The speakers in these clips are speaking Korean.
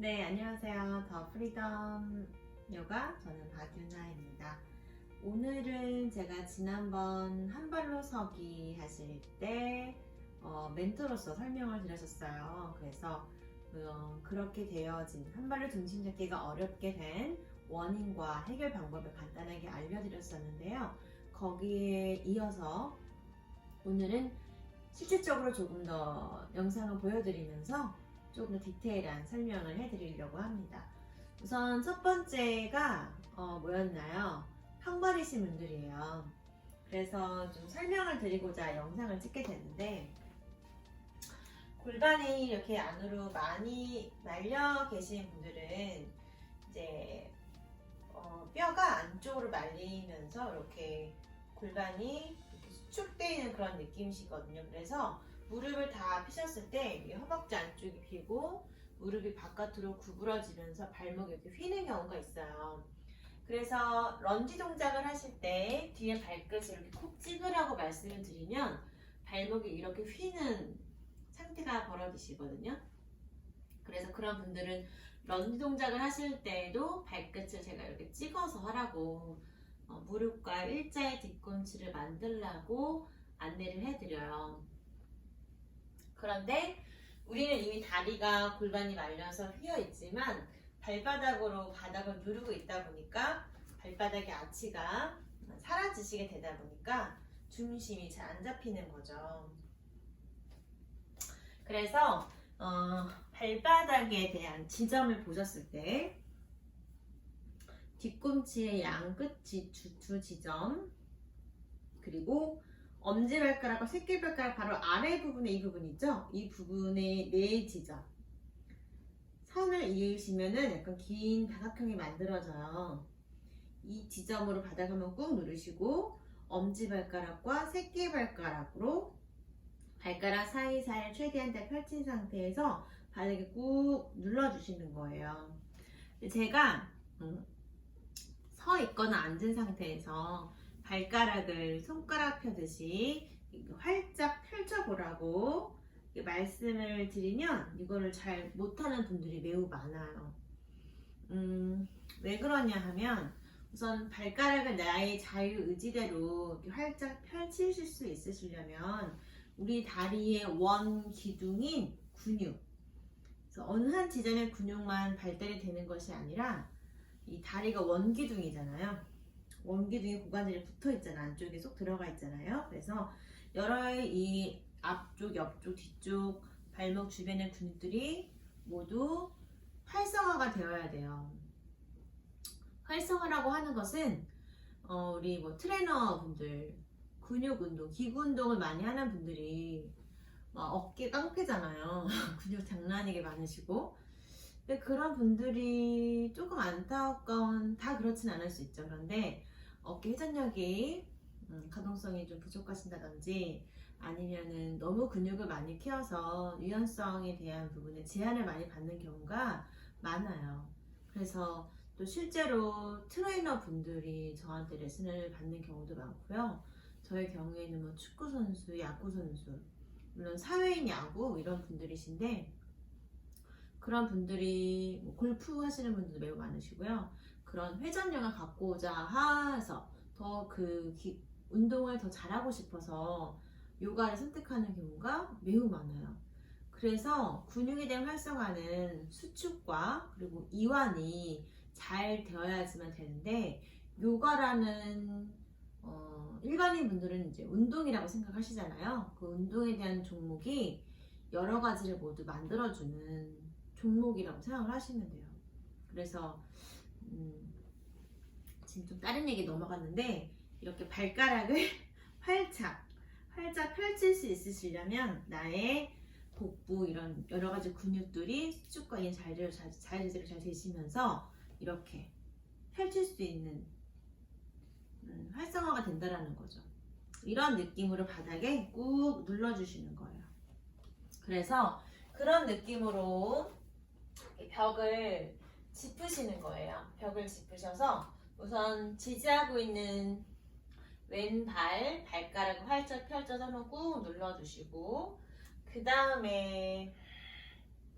네, 안녕하세요. 더 프리덤 요가, 저는 박유나입니다. 오늘은 제가 지난번 한 발로 서기 하실 때 멘토로서 설명을 드렸었어요. 그래서 그렇게 되어진 한 발로 중심 잡기가 어렵게 된 원인과 해결 방법을 간단하게 알려드렸었는데요. 거기에 이어서 오늘은 실질적으로 조금 더 영상을 보여드리면서 조금 더 디테일한 설명을 해드리려고 합니다. 우선 첫 번째가 뭐였나요? 평발이신 분들이에요. 그래서 좀 설명을 드리고자 영상을 찍게 됐는데, 골반이 이렇게 안으로 많이 말려 계신 분들은 이제 뼈가 안쪽으로 말리면서 이렇게 골반이 이렇게 수축되어 있는 그런 느낌이시거든요. 그래서 무릎을 다 펴셨을 때 허벅지 안쪽이 펴고 무릎이 바깥으로 구부러지면서 발목이 이렇게 휘는 경우가 있어요. 그래서 런지 동작을 하실 때 뒤에 발끝을 이렇게 콕 찍으라고 말씀을 드리면 발목이 이렇게 휘는 상태가 벌어지시거든요. 그래서 그런 분들은 런지 동작을 하실 때에도 발끝을 제가 이렇게 찍어서 하라고 무릎과 일자의 뒤꿈치를 만들라고 안내를 해드려요. 그런데 우리는 이미 다리가 골반이 말려서 휘어 있지만 발바닥으로 바닥을 누르고 있다 보니까 발바닥의 아치가 사라지시게 되다 보니까 중심이 잘 안 잡히는 거죠. 그래서 발바닥에 대한 지점을 보셨을 때 뒤꿈치의 양 끝이 두 지점, 그리고 엄지발가락과 새끼발가락 바로 아래 부분에 이 부분 있죠? 이 부분의 네 지점. 선을 이으시면은 약간 긴 다각형이 만들어져요. 이 지점으로 바닥을 한번 꾹 누르시고 엄지발가락과 새끼발가락으로 발가락 사이사이를 최대한 다 펼친 상태에서 바닥에 꾹 눌러주시는 거예요. 제가 서 있거나 앉은 상태에서 발가락을 손가락 펴듯이 활짝 펼쳐보라고 말씀을 드리면 이거를 잘 못하는 분들이 매우 많아요. 왜 그러냐 하면 우선 발가락을 나의 자유의지대로 이렇게 활짝 펼치실 수 있으시려면 우리 다리의 원 기둥인 근육, 그래서 어느 한 지점의 근육만 발달이 되는 것이 아니라 이 다리가 원기둥이잖아요. 원기둥이 고관절이 붙어 있잖아. 안쪽에 쏙 들어가 있잖아요. 그래서 여러 이 앞쪽, 옆쪽, 뒤쪽 발목 주변의 근육들이 모두 활성화가 되어야 돼요. 활성화라고 하는 것은 우리 뭐 트레이너 분들 근육 운동, 기구 운동을 많이 하는 분들이 막 어깨 깡패잖아요. 근육 장난 아니게 많으시고. 근데 그런 분들이 조금 안타까운, 다 그렇진 않을 수 있죠. 그런데 어깨 회전력이 가동성이 좀 부족하신다든지 아니면은 너무 근육을 많이 키워서 유연성에 대한 부분에 제한을 많이 받는 경우가 많아요. 그래서 또 실제로 트레이너 분들이 저한테 레슨을 받는 경우도 많고요. 저의 경우에는 뭐 축구 선수, 야구 선수, 물론 사회인 야구 이런 분들이신데 그런 분들이 뭐 골프 하시는 분들도 매우 많으시고요. 그런 회전력을 갖고자 해서 더 운동을 더 잘하고 싶어서 요가를 선택하는 경우가 매우 많아요. 그래서 근육에 대한 활성화는 수축과 그리고 이완이 잘 되어야지만 되는데 요가라는 일반인 분들은 이제 운동이라고 생각하시잖아요. 그 운동에 대한 종목이 여러 가지를 모두 만들어주는 종목이라고 생각을 하시면 돼요. 그래서 지금 좀 다른 얘기 넘어갔는데 이렇게 발가락을 활짝 펼칠 수 있으시려면 나의 복부 이런 여러 가지 근육들이 수축과 자유제대로 잘 되시면서 이렇게 펼칠 수 있는 활성화가 된다라는 거죠. 이런 느낌으로 바닥에 꾹 눌러주시는 거예요. 그래서 그런 느낌으로 벽을 짚으시는 거예요. 벽을 짚으셔서 우선 지지하고 있는 왼발 발가락을 활짝 펼쳐서 한번 꾹 눌러주시고 그 다음에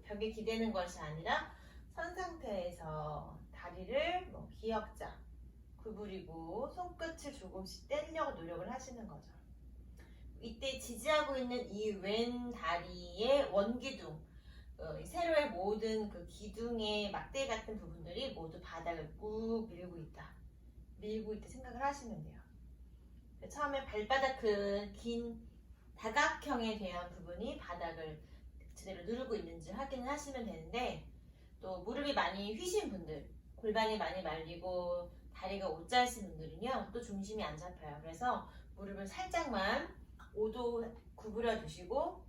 벽에 기대는 것이 아니라 선 상태에서 다리를 기역자 구부리고 손끝을 조금씩 떼려고 노력을 하시는 거죠. 이때 지지하고 있는 이 왼 다리의 원기둥, 세로의 모든 그 기둥의 막대 같은 부분들이 모두 바닥을 꾹 밀고 있다 생각을 하시면 돼요. 처음에 발바닥 그 긴 다각형에 대한 부분이 바닥을 제대로 누르고 있는지 확인을 하시면 되는데, 또 무릎이 많이 휘신 분들, 골반이 많이 말리고 다리가 옷자이신 분들은요 또 중심이 안 잡혀요. 그래서 무릎을 살짝만 5도 구부려 주시고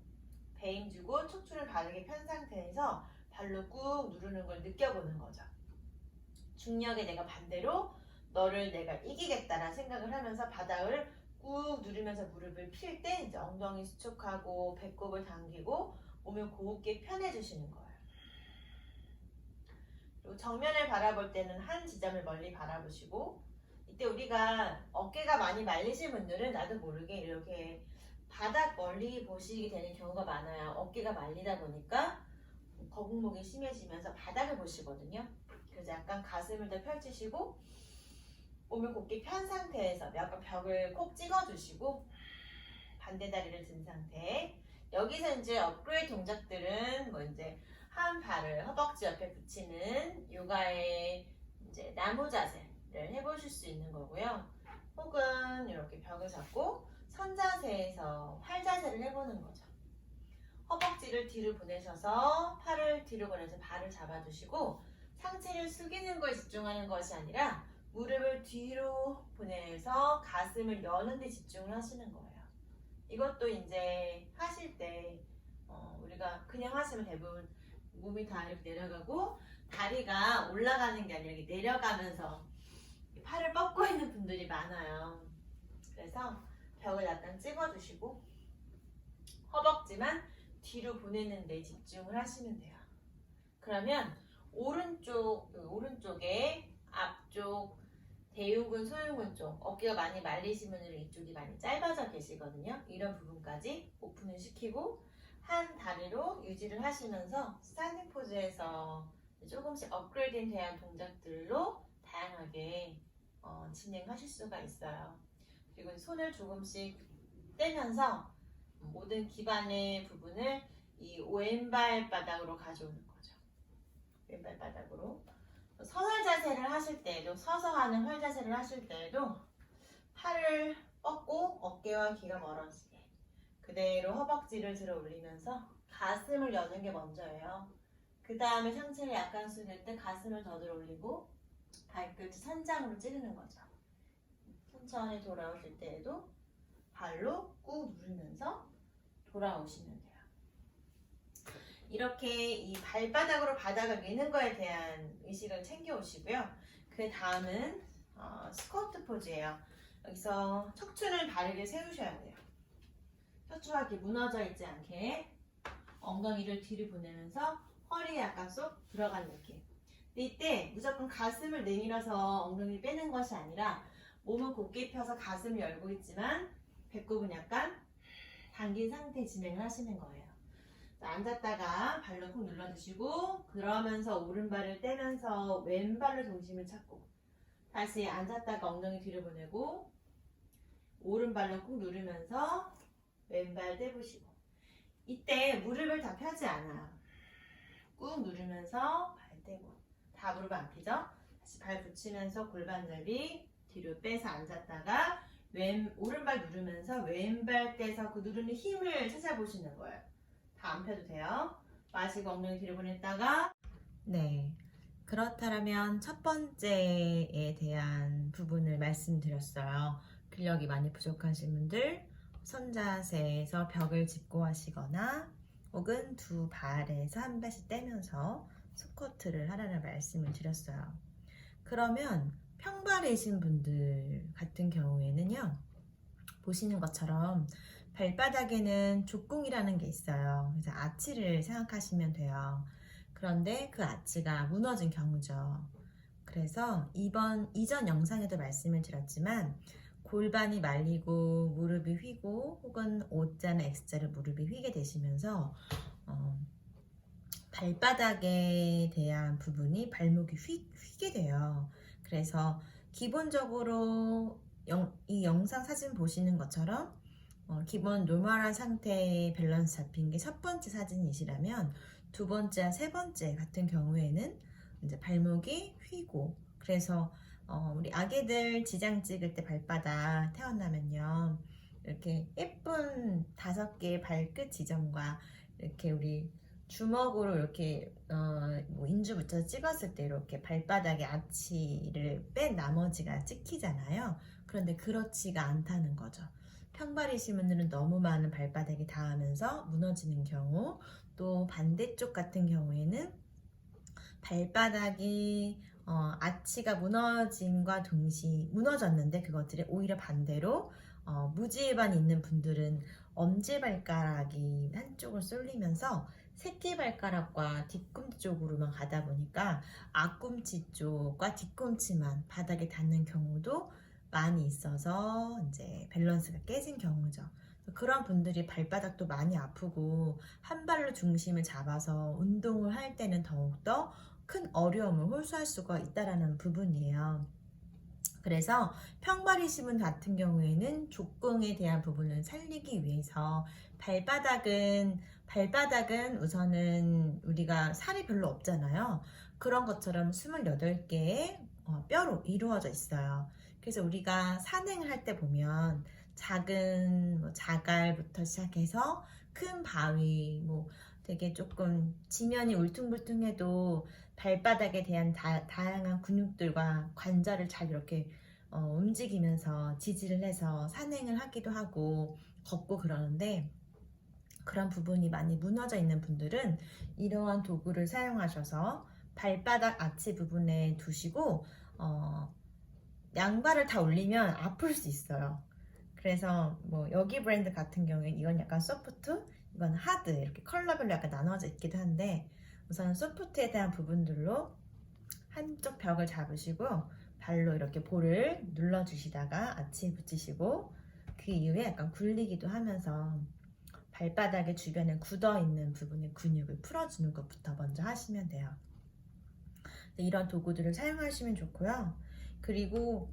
배 힘주고 척추를 바르게 편 상태에서 발로 꾹 누르는 걸 느껴보는 거죠. 중력에 내가 반대로 너를 내가 이기겠다라는 생각을 하면서 바닥을 꾹 누르면서 무릎을 필 때 이제 엉덩이 수축하고 배꼽을 당기고 몸을 곱게 펴내주시는 거예요. 그리고 정면을 바라볼 때는 한 지점을 멀리 바라보시고, 이때 우리가 어깨가 많이 말리신 분들은 나도 모르게 이렇게 바닥 멀리 보시게 되는 경우가 많아요. 어깨가 말리다 보니까 거북목이 심해지면서 바닥을 보시거든요. 그래서 약간 가슴을 더 펼치시고 몸을 곧게 편 상태에서 약간 벽을 콕 찍어주시고 반대 다리를 든 상태. 여기서 이제 업그레이드 동작들은 이제 한 발을 허벅지 옆에 붙이는 요가의 이제 나무 자세를 해보실 수 있는 거고요. 혹은 이렇게 벽을 잡고 선 자세에서 활 자세를 해보는 거죠. 허벅지를 뒤로 보내셔서 팔을 뒤로 보내서 발을 잡아주시고 상체를 숙이는 거에 집중하는 것이 아니라 무릎을 뒤로 보내서 가슴을 여는 데 집중을 하시는 거예요. 이것도 이제 하실 때 우리가 그냥 하시면 대부분 몸이 다 이렇게 내려가고 다리가 올라가는 게 아니라 이렇게 내려가면서 팔을 뻗고 있는 분들이 많아요. 그래서 벽을 약간 찍어주시고 허벅지만 뒤로 보내는 데 집중을 하시면 돼요. 그러면 오른쪽에 앞쪽 대흉근, 소흉근 쪽, 어깨가 많이 말리신 분들은 이쪽이 많이 짧아져 계시거든요. 이런 부분까지 오픈을 시키고 한 다리로 유지를 하시면서 스탠딩 포즈에서 조금씩 업그레이딩 된 동작들로 다양하게 진행하실 수가 있어요. 그리고 손을 조금씩 떼면서 모든 기반의 부분을 이 왼발 바닥으로 가져오는 거죠. 왼발 바닥으로. 서설 자세를 하실 때에도, 서서 하는 활 자세를 하실 때에도 팔을 뻗고 어깨와 귀가 멀어지게 그대로 허벅지를 들어 올리면서 가슴을 여는 게 먼저예요. 그 다음에 상체를 약간 숙일 때 가슴을 더 들어 올리고 발끝을 천장으로 찌르는 거죠. 천천히 돌아오실 때에도 발로 꾹 누르면서 돌아오시면 돼요. 이렇게 이 발바닥으로 바닥을 미는 거에 대한 의식을 챙겨 오시고요. 그 다음은 스쿼트 포즈예요. 여기서 척추를 바르게 세우셔야 돼요. 척추가 이렇게 무너져 있지 않게 엉덩이를 뒤로 보내면서 허리에 약간 쏙 들어가는 느낌. 근데 이때 무조건 가슴을 내밀어서 엉덩이를 빼는 것이 아니라 몸은 곧게 펴서 가슴을 열고 있지만 배꼽은 약간 당긴 상태 진행을 하시는 거예요. 앉았다가 발로 콕 눌러주시고 그러면서 오른발을 떼면서 왼발로 중심을 찾고 다시 앉았다가 엉덩이 뒤로 보내고 오른발로 콕 누르면서 왼발 떼보시고, 이때 무릎을 다 펴지 않아요. 꾹 누르면서 발 떼고 다 무릎 안 펴죠? 다시 발 붙이면서 골반 넓이 뒤로 빼서 앉았다가 오른발 누르면서 왼발 떼서 그 누르는 힘을 찾아보시는 거예요. 다 안 펴도 돼요. 마시고 엉덩이 뒤로 보냈다가 네, 그렇다면 첫 번째에 대한 부분을 말씀드렸어요. 근력이 많이 부족하신 분들 선자세에서 벽을 짚고 하시거나 혹은 두 발에서 한 발씩 떼면서 스쿼트를 하라는 말씀을 드렸어요. 그러면 평발이신 분들 같은 경우에는요, 보시는 것처럼 발바닥에는 족궁이라는 게 있어요. 그래서 아치를 생각하시면 돼요. 그런데 그 아치가 무너진 경우죠. 그래서 이전 영상에도 말씀을 드렸지만 골반이 말리고 무릎이 휘고 혹은 O자나 X자로 무릎이 휘게 되시면서 발바닥에 대한 부분이 발목이 휘게 돼요. 그래서 기본적으로 이 영상 사진 보시는 것처럼 기본 노멀한 상태의 밸런스 잡힌 게 첫 번째 사진이시라면 두 번째, 세 번째 같은 경우에는 이제 발목이 휘고, 그래서 우리 아기들 지장 찍을 때 발바닥 태어나면요, 이렇게 예쁜 5개의 발끝 지점과 이렇게 우리 주먹으로 이렇게 뭐 인주 붙여서 찍었을 때 이렇게 발바닥에 아치를 뺀 나머지가 찍히잖아요. 그런데 그렇지가 않다는 거죠. 평발이신 분들은 너무 많은 발바닥이 닿으면서 무너지는 경우, 또 반대쪽 같은 경우에는 발바닥이 아치가 무너짐과 동시에 무너졌는데 그것들이 오히려 반대로 무지해반이 있는 분들은 엄지발가락이 한쪽을 쏠리면서 새끼발가락과 뒤꿈치 쪽으로만 가다 보니까 앞꿈치 쪽과 뒤꿈치만 바닥에 닿는 경우도 많이 있어서 이제 밸런스가 깨진 경우죠. 그런 분들이 발바닥도 많이 아프고 한 발로 중심을 잡아서 운동을 할 때는 더욱더 큰 어려움을 호소할 수가 있다는 부분이에요. 그래서 평발이신 분 같은 경우에는 족궁에 대한 부분을 살리기 위해서 발바닥은 우선은 우리가 살이 별로 없잖아요. 그런 것처럼 28개의 뼈로 이루어져 있어요. 그래서 우리가 산행을 할 때 보면 작은 자갈부터 시작해서 큰 바위, 뭐 되게 조금 지면이 울퉁불퉁해도 발바닥에 대한 다양한 근육들과 관절을 잘 이렇게 움직이면서 지지를 해서 산행을 하기도 하고 걷고 그러는데, 그런 부분이 많이 무너져 있는 분들은 이러한 도구를 사용하셔서 발바닥 아치 부분에 두시고 양발을 다 올리면 아플 수 있어요. 그래서 뭐 여기 브랜드 같은 경우에는 이건 약간 소프트, 이건 하드, 이렇게 컬러별로 약간 나눠져 있기도 한데, 우선 소프트에 대한 부분들로 한쪽 벽을 잡으시고 발로 이렇게 볼을 눌러주시다가 아치에 붙이시고, 그 이후에 약간 굴리기도 하면서 발바닥의 주변에 굳어있는 부분의 근육을 풀어주는 것부터 먼저 하시면 돼요. 이런 도구들을 사용하시면 좋고요. 그리고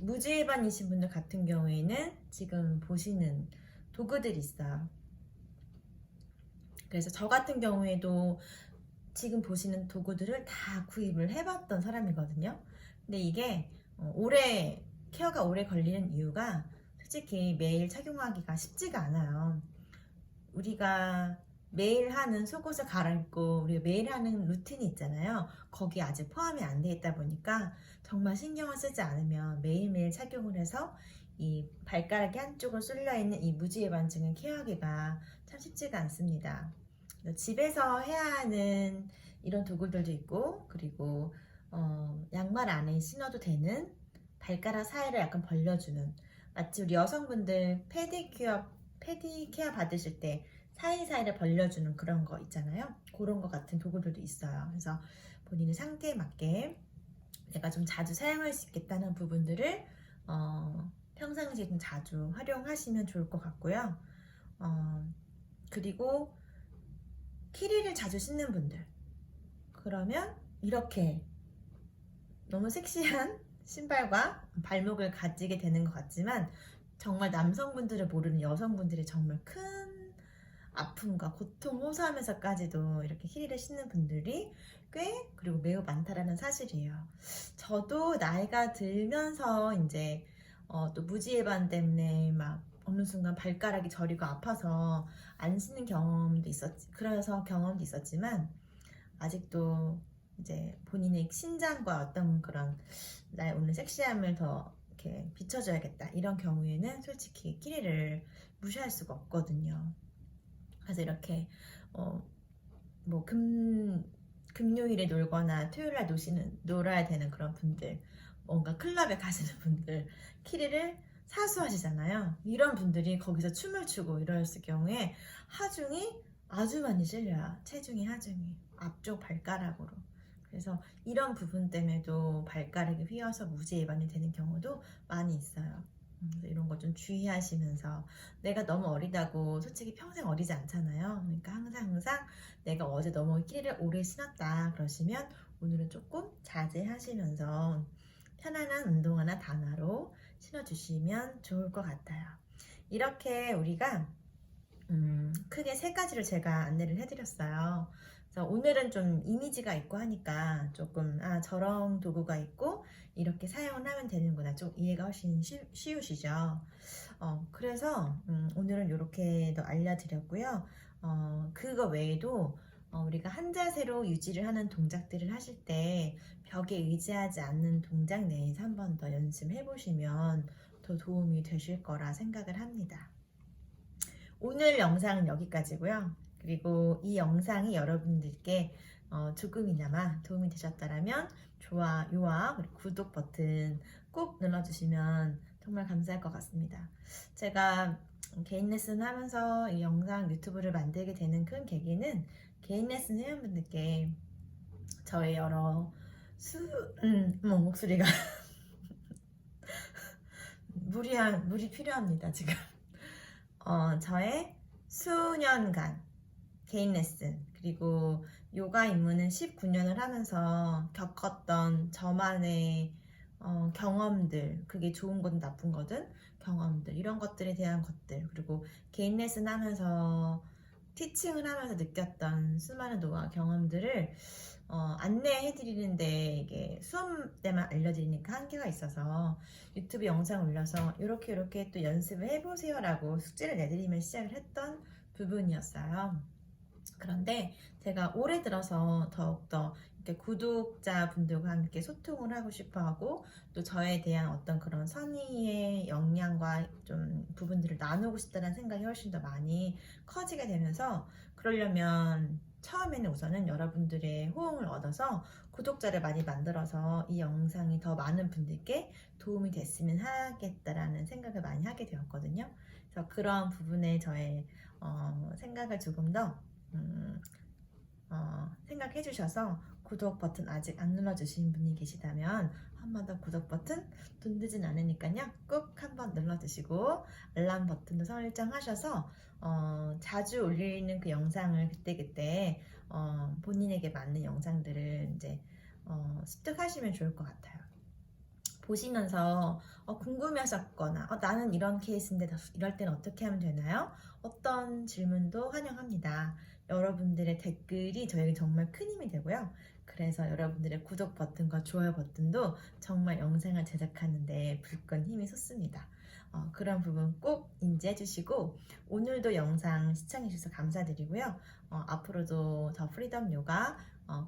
무지해반이신 분들 같은 경우에는 지금 보시는 도구들이 있어요. 그래서 저 같은 경우에도 지금 보시는 도구들을 다 구입을 해봤던 사람이거든요. 근데 이게 케어가 오래 걸리는 이유가 솔직히 매일 착용하기가 쉽지가 않아요. 우리가 매일 하는 속옷을 갈아입고 우리가 매일 하는 루틴이 있잖아요. 거기 아직 포함이 안 돼 있다 보니까 정말 신경을 쓰지 않으면 매일매일 착용을 해서 이 발가락이 한쪽으로 쏠려 있는 이 무지해반증을 케어하기가 참 쉽지가 않습니다. 집에서 해야 하는 이런 도구들도 있고, 그리고 양말 안에 신어도 되는 발가락 사이를 약간 벌려주는, 마치 우리 여성분들 페디케어 받으실 때 사이사이를 벌려주는 그런 거 있잖아요. 그런 거 같은 도구들도 있어요. 그래서 본인의 상태에 맞게 내가 좀 자주 사용할 수 있겠다는 부분들을 평상시에 좀 자주 활용하시면 좋을 것 같고요. 그리고 키리를 자주 신는 분들, 그러면 이렇게 너무 섹시한 신발과 발목을 가지게 되는 것 같지만, 정말 남성분들을 모르는 여성분들이 정말 큰 아픔과 고통 호소하면서까지도 이렇게 힐을 신는 분들이 그리고 매우 많다라는 사실이에요. 저도 나이가 들면서 이제 또 무지해반 때문에 막 어느 순간 발가락이 저리고 아파서 안 신는 경험도 있었지만, 아직도 이제 본인의 신장과 어떤 그런 나의 오늘 섹시함을 더 이렇게 비춰줘야겠다, 이런 경우에는 솔직히 끼리를 무시할 수가 없거든요. 그래서 이렇게 뭐 금요일에 놀거나 토요일에 놀아야 되는 그런 분들, 뭔가 클럽에 가시는 분들, 키리를 사수하시잖아요. 이런 분들이 거기서 춤을 추고 이랬을 경우에 하중이 아주 많이 실려요. 체중이 하중이 앞쪽 발가락으로. 그래서 이런 부분 때문에도 발가락이 휘어서 무지해반이 되는 경우도 많이 있어요. 그래서 이런 거 좀 주의하시면서 내가 너무 어리다고 솔직히 평생 어리지 않잖아요. 그러니까 항상 내가 어제 너무 힐을 오래 신었다 그러시면 오늘은 조금 자제하시면서 편안한 운동화나 단화로 신어주시면 좋을 것 같아요. 이렇게 우리가 크게 세 가지를 제가 안내를 해드렸어요. 그래서 오늘은 좀 이미지가 있고 하니까 조금 저런 도구가 있고 이렇게 사용을 하면 되는구나 좀 이해가 훨씬 쉬우시죠. 그래서 오늘은 이렇게 더 알려드렸고요. 그거 외에도 우리가 한 자세로 유지를 하는 동작들을 하실 때 벽에 의지하지 않는 동작 내에서 한 번 더 연습해 보시면 더 도움이 되실 거라 생각을 합니다. 오늘 영상은 여기까지고요. 그리고 이 영상이 여러분들께 조금이나마 도움이 되셨다면 좋아요와 그리고 구독 버튼 꼭 눌러주시면 정말 감사할 것 같습니다. 제가 개인 레슨 하면서 이 영상 유튜브를 만들게 되는 큰 계기는 개인 레슨 회원분들께 저의 여러 목소리가 물이 필요합니다 지금. 저의 수년간 개인 레슨 그리고 요가 입문은 19년을 하면서 겪었던 저만의 경험들, 그게 좋은 거든 나쁜 거든 경험들, 이런 것들에 대한 것들, 그리고 개인 레슨 하면서 티칭을 하면서 느꼈던 수많은 노하 경험들을 안내해드리는데 이게 수업 때만 알려드리니까 한계가 있어서 유튜브 영상 올려서 이렇게 또 연습을 해보세요 라고 숙제를 내드리면 시작을 했던 부분이었어요. 그런데 제가 올해 들어서 더욱더 이렇게 구독자분들과 함께 소통을 하고 싶어 하고 또 저에 대한 어떤 그런 선의의 역량과 좀 부분들을 나누고 싶다는 생각이 훨씬 더 많이 커지게 되면서 그러려면 처음에는 우선은 여러분들의 호응을 얻어서 구독자를 많이 만들어서 이 영상이 더 많은 분들께 도움이 됐으면 하겠다라는 생각을 많이 하게 되었거든요. 그래서 그런 부분에 저의 생각을 조금 더 생각해 주셔서 구독 버튼 아직 안 눌러주신 분이 계시다면 한 번 더 구독 버튼 돈 들진 않으니까요 꼭 한번 눌러주시고 알람 버튼도 설정하셔서 자주 올리는 그 영상을 그때그때 본인에게 맞는 영상들을 이제 습득하시면 좋을 것 같아요. 보시면서 궁금하셨거나 나는 이런 케이스인데 이럴 때는 어떻게 하면 되나요? 어떤 질문도 환영합니다. 여러분들의 댓글이 저에게 정말 큰 힘이 되고요. 그래서 여러분들의 구독 버튼과 좋아요 버튼도 정말 영상을 제작하는데 불끈 힘이 솟습니다. 그런 부분 꼭 인지해 주시고 오늘도 영상 시청해 주셔서 감사드리고요. 앞으로도 더 프리덤 요가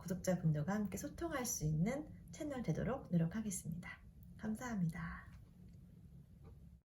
구독자분들과 함께 소통할 수 있는 채널 되도록 노력하겠습니다. 감사합니다.